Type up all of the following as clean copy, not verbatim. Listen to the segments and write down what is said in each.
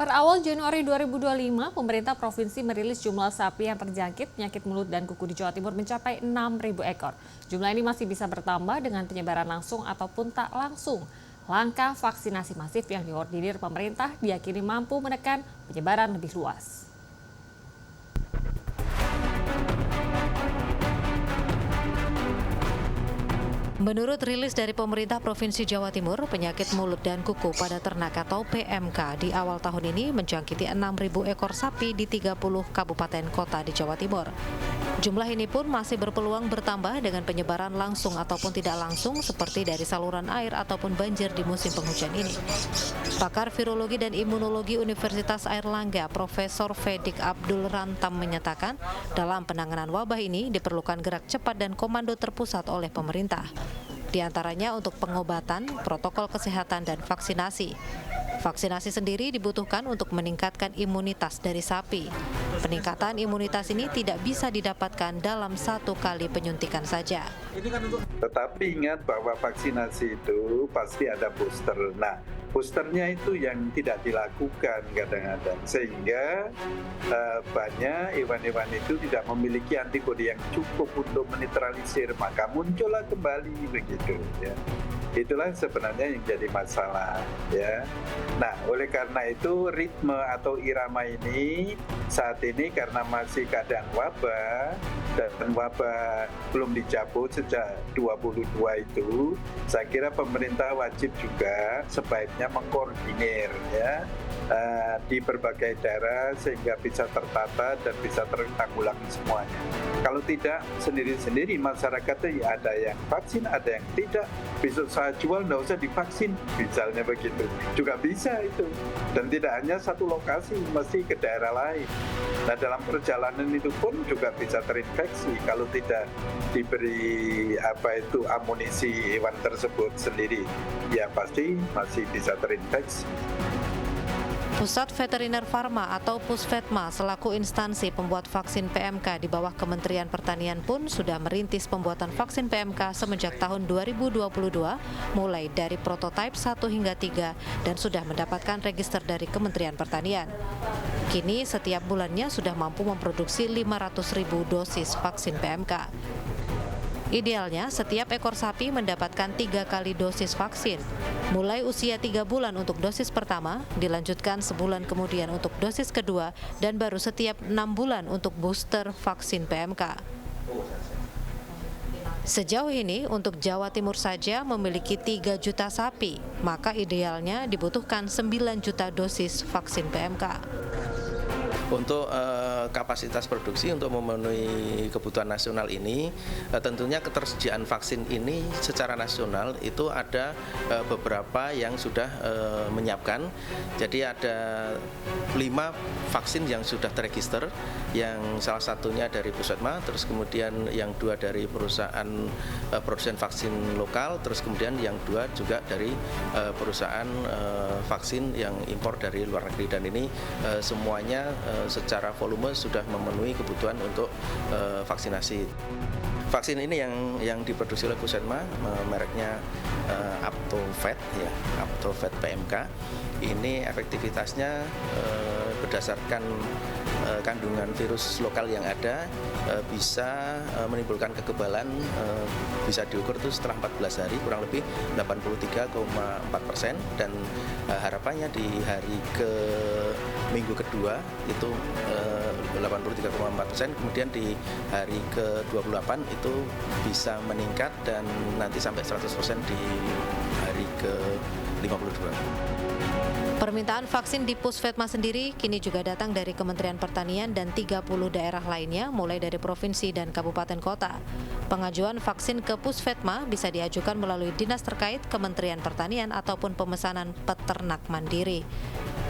Per awal Januari 2025, pemerintah provinsi merilis jumlah sapi yang terjangkit penyakit mulut dan kuku di Jawa Timur mencapai 6.000 ekor. Jumlah ini masih bisa bertambah dengan penyebaran langsung ataupun tak langsung. Langkah vaksinasi masif yang dikoordinir pemerintah diyakini mampu menekan penyebaran lebih luas. Menurut rilis dari pemerintah Provinsi Jawa Timur, penyakit mulut dan kuku pada ternak atau PMK di awal tahun ini menjangkiti 6.000 ekor sapi di 30 kabupaten kota di Jawa Timur. Jumlah ini pun masih berpeluang bertambah dengan penyebaran langsung ataupun tidak langsung seperti dari saluran air ataupun banjir di musim penghujan ini. Pakar Virologi dan Imunologi Universitas Airlangga, Profesor Fedik Abdul Rantam menyatakan, dalam penanganan wabah ini diperlukan gerak cepat dan komando terpusat oleh pemerintah. Di antaranya untuk pengobatan, protokol kesehatan, dan vaksinasi. Vaksinasi sendiri dibutuhkan untuk meningkatkan imunitas dari sapi. Peningkatan imunitas ini tidak bisa didapatkan dalam satu kali penyuntikan saja. Tetapi ingat bahwa vaksinasi itu pasti ada booster. Nah, boosternya itu yang tidak dilakukan kadang-kadang, sehingga banyak hewan-hewan itu tidak memiliki antibodi yang cukup untuk menetralisir, maka muncullah kembali begitu ya. Itulah sebenarnya yang jadi masalah ya. Nah, oleh karena itu ritme atau irama ini saat ini karena masih keadaan wabah dan wabah belum dicabut sejak 22 itu, saya kira pemerintah wajib juga sebaiknya mengkoordinir ya di berbagai daerah sehingga bisa tertata dan bisa tertanggulangi semuanya. Kalau tidak sendiri-sendiri masyarakatnya ya ada yang vaksin, ada yang tidak. Besok saya jual nggak usah divaksin, misalnya begitu. Juga bisa itu. Dan tidak hanya satu lokasi, mesti ke daerah lain. Nah, dalam perjalanan itu pun juga bisa terinfeksi kalau tidak diberi amunisi hewan tersebut sendiri. Ya pasti masih bisa terinfeksi. Pusat Veteriner Farma atau Pusvetma selaku instansi pembuat vaksin PMK di bawah Kementerian Pertanian pun sudah merintis pembuatan vaksin PMK semenjak tahun 2022 mulai dari prototipe 1 hingga 3 dan sudah mendapatkan register dari Kementerian Pertanian. Kini setiap bulannya sudah mampu memproduksi 500.000 dosis vaksin PMK. Idealnya, setiap ekor sapi mendapatkan 3 kali dosis vaksin. Mulai usia 3 bulan untuk dosis pertama, dilanjutkan sebulan kemudian untuk dosis kedua, dan baru setiap 6 bulan untuk booster vaksin PMK. Sejauh ini, untuk Jawa Timur saja memiliki 3 juta sapi, maka idealnya dibutuhkan 9 juta dosis vaksin PMK. Untuk kapasitas produksi untuk memenuhi kebutuhan nasional ini, tentunya ketersediaan vaksin ini secara nasional itu ada beberapa yang sudah menyiapkan. Jadi ada 5 vaksin yang sudah terregister, yang salah satunya dari Pusvetma, terus kemudian yang 2 dari perusahaan produsen vaksin lokal, terus kemudian yang 2 juga dari perusahaan vaksin yang impor dari luar negeri, dan ini semuanya secara volume sudah memenuhi kebutuhan untuk vaksinasi. Vaksin ini yang diproduksi oleh Pusvetma, mereknya Aptovet ya, Aptovet PMK. Ini efektivitasnya berdasarkan kandungan virus lokal yang ada bisa menimbulkan kekebalan, bisa diukur itu setelah 14 hari kurang lebih 83,4%, dan harapannya di hari ke minggu kedua itu 83,4%, kemudian di hari ke-28 itu bisa meningkat dan nanti sampai 100% di hari ke-52. Permintaan vaksin di Pusvetma sendiri kini juga datang dari Kementerian Pertanian dan 30 daerah lainnya mulai dari provinsi dan kabupaten kota. Pengajuan vaksin ke Pusvetma bisa diajukan melalui dinas terkait Kementerian Pertanian ataupun pemesanan peternak mandiri.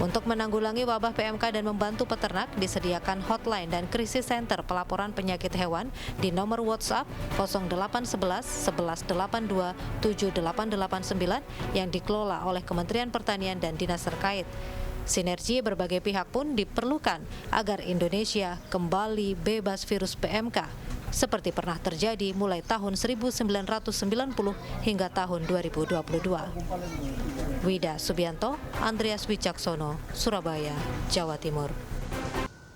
Untuk menanggulangi wabah PMK dan membantu peternak, disediakan hotline dan krisis center pelaporan penyakit hewan di nomor WhatsApp 0811 1182 7889 yang dikelola oleh Kementerian Pertanian dan dinas terkait. Sinergi berbagai pihak pun diperlukan agar Indonesia kembali bebas virus PMK, seperti pernah terjadi mulai tahun 1990 hingga tahun 2022. Wida Subianto, Andreas Wicaksono, Surabaya, Jawa Timur.